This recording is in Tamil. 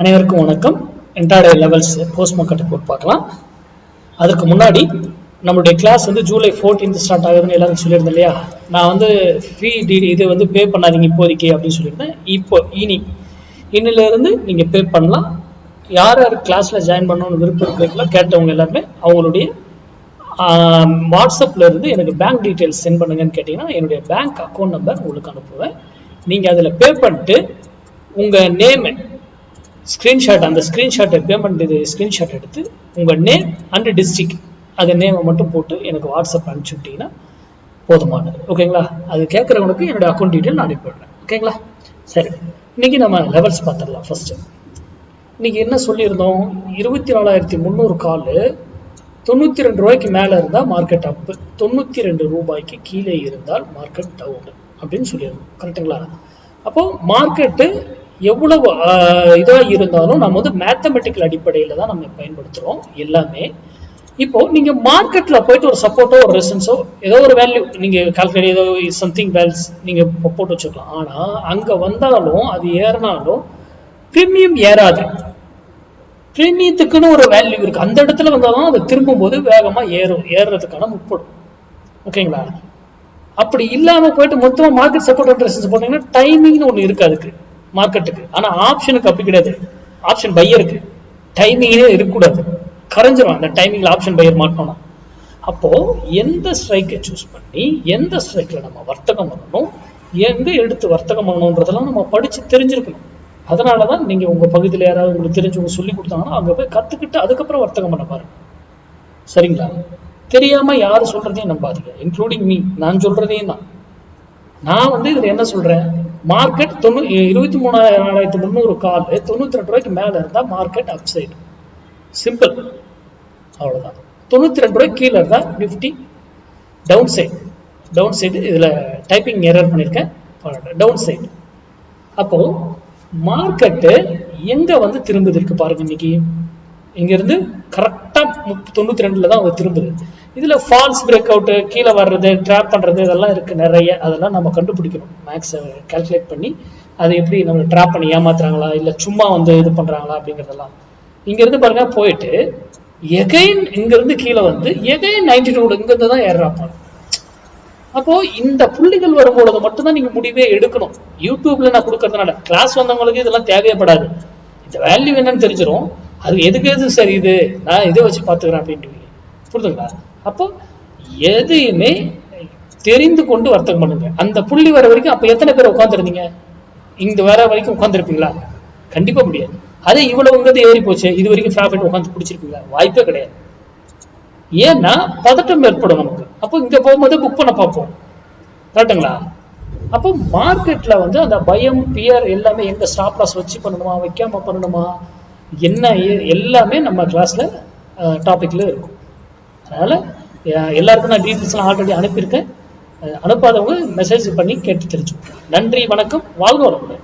அனைவருக்கும் வணக்கம். Entire levels post market report பார்க்கலாம். அதுக்கு முன்னாடி நம்மளுடைய கிளாஸ் ஜூலை 14 ஸ்டார்ட் ஆகுதுன்னு எல்லாரும் சொல்லியிருந்தேன் இல்லையா? நான் ஃபீ இது பே பண்ணாதீங்க இப்போதைக்கு அப்படின்னு சொல்லியிருந்தேன். இப்போ இன்னிலிருந்து நீங்கள் பே பண்ணலாம். யார் யார் கிளாஸில் ஜாயின் பண்ணணும்னு விருப்பம் இருக்கிறீங்களோ கேட்டவங்க எல்லாருமே அவங்களுடைய வாட்ஸ்அப்பில் இருந்து எனக்கு பேங்க் டீட்டெயில்ஸ் சென்ட் பண்ணுங்கன்னு கேட்டிங்கன்னா என்னுடைய பேங்க் அக்கௌண்ட் நம்பர் உங்களுக்கு அனுப்புவேன். நீங்கள் அதில் பே பண்ணிட்டு உங்கள் நேம் ஸ்க்ரீன்ஷாட், அந்த ஸ்க்ரீன்ஷாட்டை பேமெண்ட் ஸ்க்ரீன்ஷாட் எடுத்து உங்கள் நேம் அண்ட் டிஸ்ட்ரிக்ட் அந்த நேமை மட்டும் போட்டு எனக்கு வாட்ஸ்அப் அனுப்பிச்சு விட்டீங்கன்னா போதுமானது. ஓகேங்களா? அது கேட்குறவங்களுக்கு என்னுடைய அக்கௌண்ட் டீட்டெயில் நான் அனுப்பிவிடுறேன். ஓகேங்களா? சரி, இன்னைக்கு நம்ம லெவல்ஸ் பார்த்துடலாம். ஃபர்ஸ்ட் இன்னைக்கு என்ன சொல்லியிருந்தோம்? 24,300 கால் 92 ரூபாய்க்கு மேலே இருந்தால் மார்க்கெட் அப்பு, 92 ரூபாய்க்கு கீழே இருந்தால் மார்க்கெட் டவுன் அப்படின்னு சொல்லியிருந்தோம். கரெக்டுங்களா? அப்போ மார்க்கெட்டு எவ்வளவு இதாக இருந்தாலும் நம்ம மேத்தமெட்டிக்கல் அடிப்படையில் தான் நம்ம பயன்படுத்துகிறோம் எல்லாமே. இப்போ நீங்க மார்க்கெட்ல போயிட்டு ஒரு சப்போர்ட்டோ ஒரு ரெசிஸ்டன்ஸோ ஏதோ ஒரு வேல்யூ நீங்க கால்குலேட் ஏதோ சம்திங் வேல்ஸ் நீங்க போட்டு வச்சுக்கலாம். ஆனா அங்க வந்தாலும் அது ஏறினாலும் பிரீமியம் ஏறாது. பிரீமியத்துக்குன்னு ஒரு வேல்யூ இருக்கு. அந்த இடத்துல வந்தாலும் அது திரும்பும் போது வேகமா ஏறுறதுக்கான முற்படும். ஓகேங்களா? அப்படி இல்லாம போயிட்டு மொத்தமா மார்க்கெட் சப்போர்ட் அண்ட் ரெசிஸ்டன்ஸ் போட்டீங்கன்னா டைமிங்னு ஒண்ணு இருக்கு அதுக்கு மார்க்கெட்டுக்கு. ஆனா ஆப்ஷனுக்கு அப்படி கிடையாது. ஆப்ஷன் பையருக்கு டைமிங்கே இருக்கக்கூடாது, கரைஞ்சிரும் அந்த டைமிங்ல ஆப்ஷன் பையர் மாட்டோம்னா. அப்போ எந்த ஸ்ட்ரைக்கை சூஸ் பண்ணி எந்த ஸ்ட்ரைக்ல நம்ம வர்த்தகம் பண்ணணும், எங்க எடுத்து வர்த்தகம் பண்ணணுன்றதெல்லாம் நம்ம படிச்சு தெரிஞ்சிருக்கணும். அதனாலதான் நீங்க உங்க பகுதியில் யாராவது உங்களுக்கு தெரிஞ்சவங்க சொல்லி கொடுத்தாங்கன்னா அங்க போய் கத்துக்கிட்டு அதுக்கப்புறம் வர்த்தகம் பண்ண பாருங்க. சரிங்களா? தெரியாம யாரு சொல்றதையும் நம்பாதீங்க, இன்க்ளூடிங் மீ. நான் சொல்றதையும் தான். நான் இதுல என்ன சொல்றேன், மார்க்கெட் 23,300 கால் 92 ரூபாய்க்கு மேல இருந்தா மார்க்கெட் அப் சைடு. சிம்பிள், அவ்வளவுதான். 92 ரூபாய்க்கு கீழே இருந்தா Nifty downside. Downside இதுல டைப்பிங் எரர் பண்ணிருக்கேன், டவுன் சைடு. அப்போ மார்க்கெட்டு எங்க திரும்புது இருக்கு பாருங்க. இன்னைக்கு இங்க இருந்து கரெக்டா 92 தான் திரும்புது. இதுல ஃபால்ஸ் பிரேக் அவுட், கீழே வர்றது, ட்ராப் பண்றது இதெல்லாம் இருக்கு நிறைய. அதெல்லாம் நம்ம கண்டுபிடிக்கணும், மேக்ஸ் கால்குலேட் பண்ணி அதை எப்படி நம்ம ட்ராப் பண்ணி ஏமாத்துறாங்களா இல்ல சும்மா இது பண்றாங்களா அப்படிங்கறதெல்லாம். இங்க இருந்து பாருங்க போயிட்டு எகைன் இங்க இருந்து கீழே எகைன் 92 இங்க இருந்து தான் ஏறாப்பாங்க. அப்போ இந்த புள்ளிகள் வரும்பொழுது மட்டும்தான் நீங்க முடிவே எடுக்கணும். யூடியூப்ல நான் கொடுக்கறதுனால கிளாஸ் வந்தவங்களுக்கு இதெல்லாம் தேவைப்படாது. இந்த வேல்யூ என்னன்னு தெரிஞ்சிடும். அது எது சரி, இது நான் இதை வச்சு பாத்துக்கிறேன் அப்படின்ட்டு. புரிதுங்களா? அப்போ எதையுமே தெரிந்து கொண்டு வர்த்தகம் பண்ணுங்க. அந்த புள்ளி வர வரைக்கும் அப்ப எத்தனை பேர் உட்காந்துருந்தீங்க? இங்க வர வரைக்கும் உட்காந்துருப்பீங்களா? கண்டிப்பா முடியாது. அதே இவ்வளவு ஏறி போச்சு, இது வரைக்கும் ப்ராஃபிட் உட்காந்து பிடிச்சிருப்பீங்களா? வாய்ப்பே கிடையாது. ஏன்னா பதட்டம் ஏற்படும் நமக்கு. அப்போ இங்க போகும்போது புக் பண்ண பார்ப்போம். கரெக்டுங்களா? அப்போ மார்க்கெட்ல அந்த பயம், பியர் எல்லாமே எங்க ஸ்டாப் லாஸ் வச்சு பண்ணணுமா வைக்காம பண்ணணுமா என்ன எல்லாமே நம்ம கிளாஸ்ல டாபிக்ல இருக்கும். அதனால எல்லாருக்கும் நான் டீட்டெயில்ஸ்லாம் ஆல்ரெடி அனுப்பியிருக்கேன். அனுப்பாதவங்க மெசேஜ் பண்ணி கேட்டு தெரிஞ்சுக்கோங்க. நன்றி, வணக்கம், வாழ்க வளமுடன்.